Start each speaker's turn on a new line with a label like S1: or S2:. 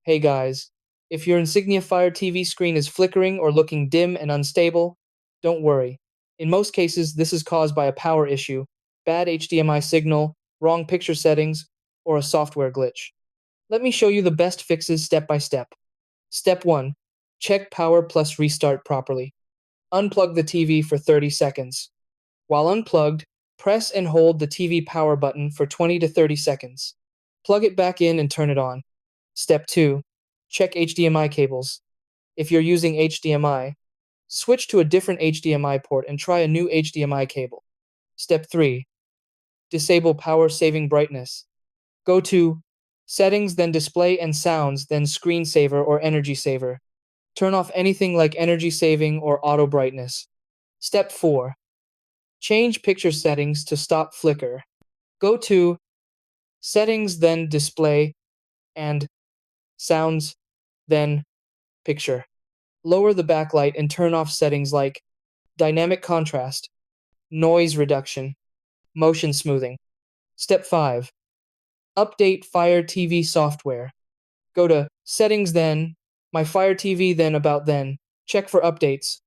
S1: Hey guys, if your Insignia Fire TV screen is flickering or looking dim and unstable, don't worry. In most cases, this is caused by a power issue, bad HDMI signal, wrong picture settings, or a software glitch. Let me show you the best fixes step by step. Step 1. Check power plus restart properly. Unplug the TV for 30 seconds. While unplugged, press and hold the TV power button for 20 to 30 seconds. Plug it back in and turn it on. Step 2. Check HDMI cables. If you're using HDMI, switch to a different HDMI port and try a new HDMI cable. Step 3. Disable power saving brightness. Go to Settings, then Display and Sounds, then Screensaver or Energy Saver. Turn off anything like energy saving or auto brightness. Step 4. Change picture settings to stop flicker. Go to Settings, then Display and Sounds, then Picture. Lower the backlight and turn off settings like dynamic contrast, noise reduction, motion smoothing. Step 5. Update Fire TV software. Go to Settings, then My Fire TV, then About, then check for updates.